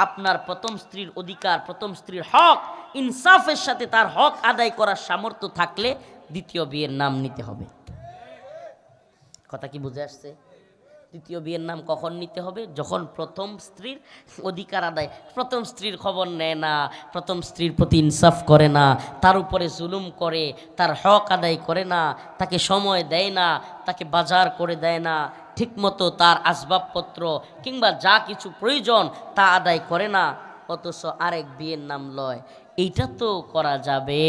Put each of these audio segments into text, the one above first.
আপনার প্রথম স্ত্রীর অধিকার, প্রথম স্ত্রীর হক ইনসাফের সাথে তার হক আদায় করার সামর্থ্য থাকলে দ্বিতীয় বিয়ের নাম নিতে হবে। কথা কি বুঝে আসছে? দ্বিতীয় বিয়ের নাম কখন নিতে হবে? যখন প্রথম স্ত্রীর অধিকার আদায়, প্রথম স্ত্রীর খবর নেয় না, প্রথম স্ত্রীর প্রতি ইনসাফ করে না, তার উপরে জুলুম করে, তার হক আদায় করে না, তাকে সময় দেয় না, তাকে বাজার করে দেয় না, ঠিকমতো তার আসবাবপত্র কিংবা যা কিছু প্রয়োজন তা আদায় করে না, অথচ আরেক বিয়ের নাম লয়, এইটা তো করা যাবে।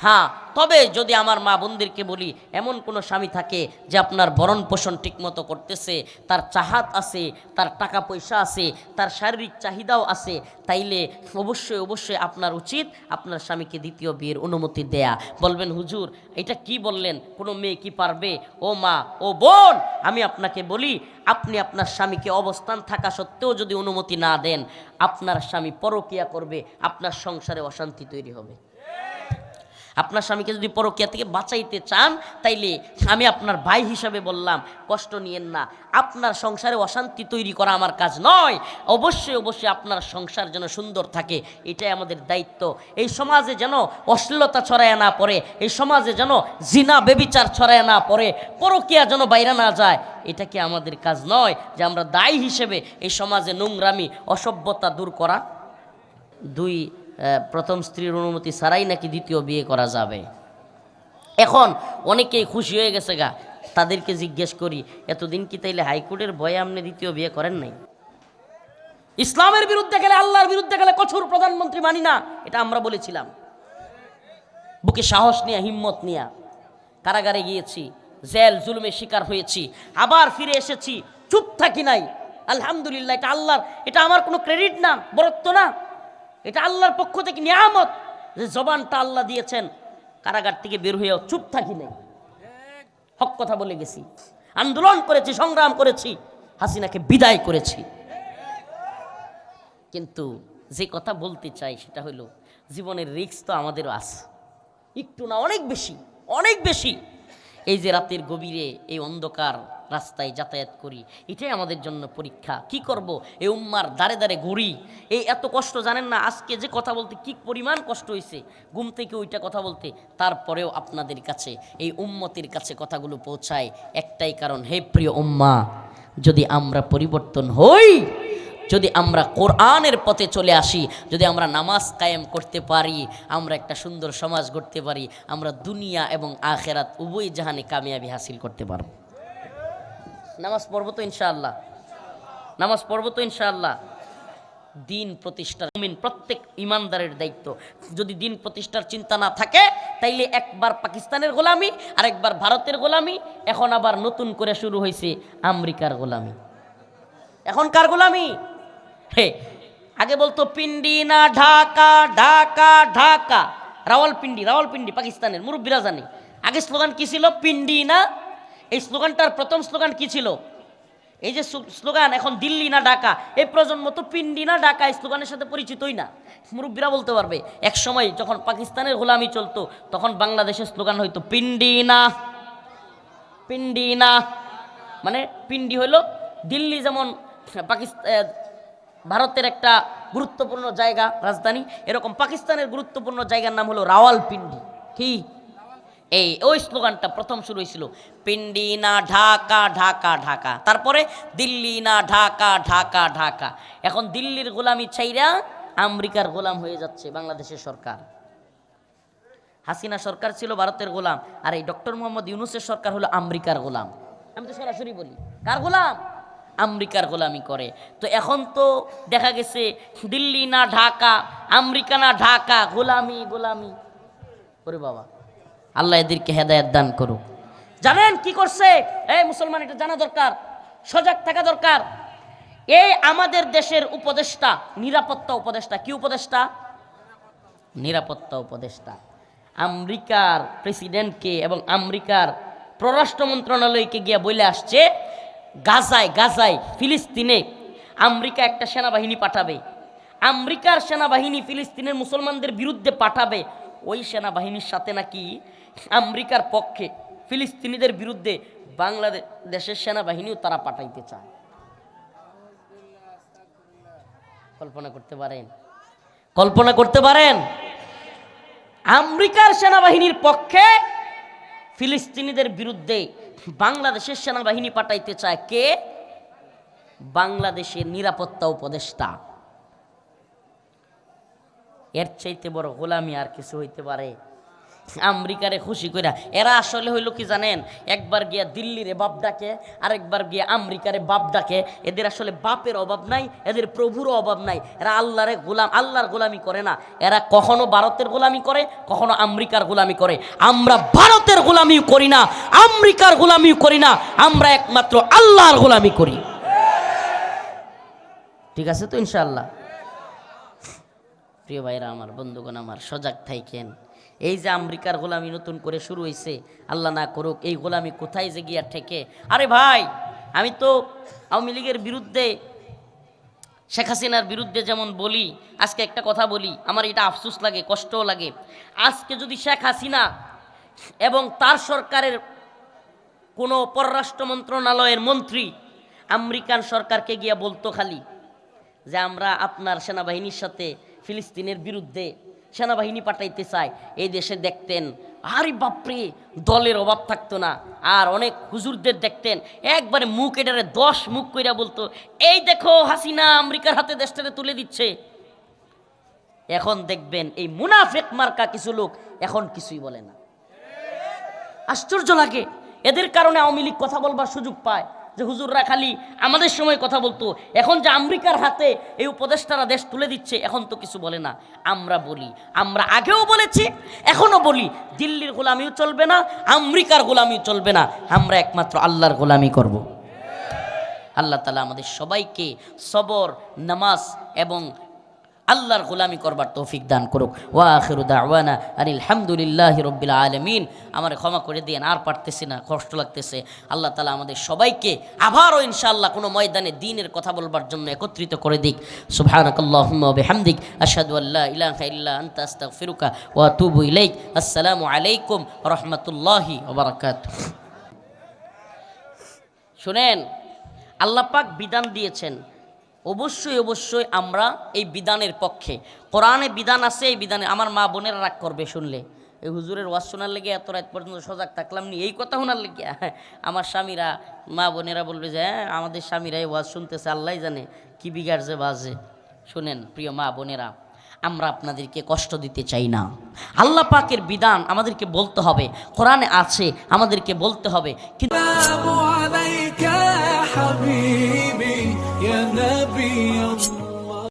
হ্যাঁ, তবে যদি আমার মা বোনদেরকে বলি, এমন কোনো স্বামী থাকে যে আপনার ভরণ পোষণ ঠিকমতো করতেছে, তার চাহাত আছে, তার টাকা পয়সা আছে, তার শারীরিক চাহিদাও আছে, তাইলে অবশ্যই অবশ্যই আপনার উচিত আপনার স্বামীকে দ্বিতীয় বিয়ের অনুমতি দেয়া। বলবেন হুজুর এটা কি বললেন, কোনো মেয়ে কি পারবে? ও মা, ও বোন, আমি আপনাকে বলি, আপনি আপনার স্বামীকে অবস্থান থাকা সত্ত্বেও যদি অনুমতি না দেন, আপনার স্বামী পরকীয়া করবে, আপনার সংসারে অশান্তি তৈরি হবে। আপনার স্বামীকে যদি পরকীয়া থেকে বাঁচাইতে চান, তাইলে আমি আপনার ভাই হিসাবে বললাম, কষ্ট নিয়েন না। আপনার সংসারে অশান্তি তৈরি করা আমার কাজ নয়। অবশ্যই অবশ্যই আপনার সংসার যেন সুন্দর থাকে, এটাই আমাদের দায়িত্ব। এই সমাজে যেন অশ্লীলতা ছড়ায় না পড়ে, এই সমাজে যেন জিনা বেবিচার ছড়ায় না পড়ে, পরকীয়া যেন বাইরে না যায়, এটা কি আমাদের কাজ নয় যে আমরা দায়ী হিসেবে এই সমাজে নোংরামি অসভ্যতা দূর করা? প্রথম স্ত্রীর অনুমতি ছাড়াই নাকি দ্বিতীয় বিয়ে করা যাবে। এখন অনেকেই খুশি হয়ে গেছে গা, তাদেরকে জিজ্ঞেস করি, এতদিন কি তাইলে হাইকোর্টের ভয়ে আপনি দ্বিতীয় বিয়ে করেন নাই? ইসলামের বিরুদ্ধে গেলে, আল্লাহর বিরুদ্ধে গেলে কঠোর প্রধানমন্ত্রী মানি না, এটা আমরা বলেছিলাম। বুকে সাহস নিয়ে, হিম্মত নিয়ে কারাগারে গিয়েছি, জেল জুলুমের শিকার হয়েছি, আবার ফিরে এসেছি, চুপ থাকি নাই। আলহামদুলিল্লাহ, এটা আল্লাহর, এটা আমার কোনো ক্রেডিট না, বরত্ব না, এটা আল্লাহর পক্ষ থেকে নিয়ামত যে জবানটা আল্লাহ দিয়েছেন। কারাগার থেকে বের হয়েও চুপ থাকি নাই, হক কথা বলে গেছি, আন্দোলন করেছি, সংগ্রাম করেছি, হাসিনাকে বিদায় করেছি। কিন্তু যে কথা বলতে চাই সেটা হলো, জীবনের রিস্ক তো আমাদেরও আছে, একটু না অনেক বেশি, অনেক বেশি। এই যে রাতের গভীরে এই অন্ধকার রাস্তায় যাতায়াত করি, এটাই আমাদের জন্য পরীক্ষা। কি করব? এই উম্মার দাঁড়ে দাঁড়ে ঘুরি, এই এত কষ্ট জানেন না। আজকে যে কথা বলতে কি পরিমাণ কষ্ট হয়েছে, ঘুম থেকে ওইটা কথা বলতে, তারপরেও আপনাদের কাছে, এই উম্মতের কাছে কথাগুলো পৌঁছায় একটাই কারণ, হে প্রিয় উম্মা, যদি আমরা পরিবর্তন হই, যদি আমরা কোরআনের পথে চলে আসি, যদি আমরা নামাজ কায়েম করতে পারি, আমরা একটা সুন্দর সমাজ গড়তে পারি, আমরা দুনিয়া এবং আখেরাত উভয় জাহানে কামিয়াবি হাসিল করতে পারব। নামাজ পড়ব তো ইনশাআল্লাহ, নামাজ পড়ব তো ইনশাআল্লাহ। দিন প্রতিষ্ঠার প্রত্যেক ইমানদারের দায়িত্ব। যদি দিন প্রতিষ্ঠার চিন্তা না থাকে, তাইলে একবার পাকিস্তানের গোলামি, আরেকবার ভারতের গোলামি, এখন আবার নতুন করে শুরু হয়েছে আমেরিকার গোলামি। এখন কার গোলামি? হে, আগে বলতো পিন্ডি না ঢাকা, ঢাকা ঢাকা, রাওয়ালপিন্ডি, রাওয়ালপিন্ডি পাকিস্তানের, মুরব্বীরা জানে। আগে স্লোগান কি ছিল? পিন্ডি না। এই স্লোগানটার প্রথম স্লোগান কি ছিল? এই যে স্লোগান, এখন দিল্লি না ঢাকা, এই প্রজন্ম তো পিন্ডি না ঢাকা এই স্লোগানের সাথে পরিচিতই না। মুরব্বীরা বলতে পারবে, এক সময় যখন পাকিস্তানের গোলামি চলতো, তখন বাংলাদেশের স্লোগান হইতো পিন্ডি না, পিন্ডি না। মানে পিন্ডি হইল দিল্লি, যেমন পাকিস্তান ভারতের একটা গুরুত্বপূর্ণ জায়গা, রাজধানী, এরকম পাকিস্তানের গুরুত্বপূর্ণ জায়গার নাম হলো রাওয়ালপিন্ডি। কি? এই ওই স্লোগানটা প্রথম শুরু হয়েছিল, পিন্ডি না ঢাকা, ঢাকা ঢাকা, তারপরে দিল্লি না ঢাকা, ঢাকা ঢাকা। এখন দিল্লির গোলামি ছাইরা আমেরিকার গোলাম হয়ে যাচ্ছে বাংলাদেশের সরকার। হাসিনা সরকার ছিল ভারতের গোলাম, আর এই ডক্টর মোহাম্মদ ইউনূসের সরকার হলো আমেরিকার গোলাম। আমি তো সরাসরি বলি, কার গোলাম? আমেরিকার গোলামি করে। তো এখন তো দেখা গেছে দিল্লি না ঢাকা, আমেরিকা না ঢাকা, গোলামি গোলামি। ওরে বাবা, আল্লাহ এদেরকে হেদায়েত দান করুক। জানেন কি করছে? এই মুসলমান, এটা জানা দরকার, সজাগ থাকা দরকার। এই আমাদের দেশের উপদেষ্টা, নিরাপত্তা উপদেষ্টা, কি উপদেষ্টা? নিরাপত্তা উপদেষ্টা আমেরিকার প্রেসিডেন্টকে এবং আমেরিকার পররাষ্ট্র মন্ত্রণালয়কে গিয়ে বলে আসছে, গাজায়, গাজায়, ফিলিস্তিনে আমেরিকা একটা সেনাবাহিনী পাঠাবে। আমেরিকার সেনাবাহিনী ফিলিস্তিনের মুসলমানদের বিরুদ্ধে পাঠাবে। ওই সেনাবাহিনীর সাথে নাকি আমেরিকার পক্ষে ফিলিস্তিনিদের বিরুদ্ধে বাংলাদেশের সেনাবাহিনীও তারা পাঠাইতে চায়। কল্পনা করতে পারেন? কল্পনা করতে পারেন? আমেরিকার সেনাবাহিনীর পক্ষে ফিলিস্তিনিদের বিরুদ্ধে বাংলাদেশের সেনাবাহিনী পাঠাইতে চায় কে? বাংলাদেশের নিরাপত্তা উপদেষ্টা। এর চাইতে বড় গোলামি আর কিছু হইতে পারে? আমেরিকারে খুশি কইরা এরা আসলে হইল কি জানেন, একবার গিয়া দিল্লিরে বাপ ডাকে, আরেকবার গিয়া আমেরিকারে বাপ ডাকে। এদের আসলে বাপের অভাব নাই, এদের প্রভুরও অভাব নাই। এরা আল্লাহরে গোলাম, আল্লাহর গোলামি করে না। এরা কখনো ভারতের গোলামি করে, কখনো আমেরিকার গোলামি করে। আমরা ভারতের গোলামিও করি না, আমেরিকার গোলামিও করি না, আমরা একমাত্র আল্লাহর গোলামি করি। ঠিক আছে তো ইনশাআল্লাহ? প্রিয় ভাইরা আমার, বন্ধুগণ আমার, সজাগ থাকেন। এই যে আমেরিকার গোলামি নতুন করে শুরু হয়েছে, আল্লাহ না করুক এই গোলামি কোথায় যে গিয়া ঠেকে। আরে ভাই, আমি তো আওয়ামী লীগের বিরুদ্ধে, শেখ হাসিনার বিরুদ্ধে যেমন বলি, আজকে একটা কথা বলি, আমার এটা আফসোস লাগে, কষ্টও লাগে। আজকে যদি শেখ হাসিনা এবং তার সরকারের কোনো পররাষ্ট্র মন্ত্রণালয়ের মন্ত্রী আমেরিকান সরকারকে গিয়া বলতো খালি যে আমরা আপনার সেনাবাহিনীর সাথে ফিলিস্তিনের বিরুদ্ধে সেনাবাহিনী পাঠাইতে চাই, এই দেশে দেখতেন আরে বাপরে দলের অভাব থাকতো না। আর অনেক হুজুরদের দেখতেন একবারে মুখ এটারে 10 মুখ কইরা বলতো, এই দেখো হাসিনা আমেরিকার হাতে দেশটারে তুলে দিচ্ছে। এখন দেখবেন এই মুনাফিক মার্কা কিছু লোক এখন কিছুই বলে না। আশ্চর্য লাগে, এদের কারণে আওয়ামী লীগ কথা বলবার সুযোগ পায় যে হুজুররা খালি আমাদের সময় কথা বলতো, এখন যে আমেরিকার হাতে এই উপদেষ্টারা দেশ তুলে দিচ্ছে এখন তো কিছু বলে না। আমরা বলি, আমরা আগেও বলেছি, এখনো বলি, দিল্লির গোলামিও চলবে না, আমেরিকার গোলামিও চলবে না, আমরা একমাত্র আল্লাহর গোলামি করব। আল্লাহ তাআলা আমাদের সবাইকে সবর, নামাজ এবং আল্লাহর গোলামি করবার তৌফিক দান করুক। ওয়া আখিরু দাওয়ানা আনিল হামদুলিল্লাহি রাব্বিল আলামিন। আমার ক্ষমা করে দিন, আর পারতেছি না, কষ্ট লাগতেছে। আল্লাহ তাআলা আমাদের সবাইকে আবারও ইনশাআল্লাহ কোনো ময়দানে দ্বীনের কথা বলবার জন্য একত্রিত করে দিক। সুবহানাকাল্লাহুম্মা ওয়া বিহামদিক আশহাদু আল্লা ইলাহা ইল্লা আনতা আস্তাগফিরুকা ওয়া আতুবু ইলাইক। আসসালামু আলাইকুম ওয়া রাহমাতুল্লাহি ওয়া বারাকাতুহু। শুনেন, আল্লাহ পাক বিধান দিয়েছেন, অবশ্যই অবশ্যই আমরা এই বিধানের পক্ষে। কোরআনে বিধান আছে, এই বিধানে আমার মা বোনেরা রাগ করবে শুনলে, এই হুজুরের ওয়াজ শোনার লেগে এত রাত পর্যন্ত সজাগ থাকলাম নি, এই কথা শোনার লেগে আমার স্বামীরা, মা বোনেরা বলবে যে হ্যাঁ আমাদের স্বামীরা এই ওয়াজ শুনতেছে, আল্লাহ জানে কি বিগাড় যে বাজে। শুনেন প্রিয় মা বোনেরা, আমরা আপনাদেরকে কষ্ট দিতে চাই না। আল্লাহ পাকের বিধান আমাদেরকে বলতে হবে, কোরআনে আছে আমাদেরকে বলতে হবে, কিন্তু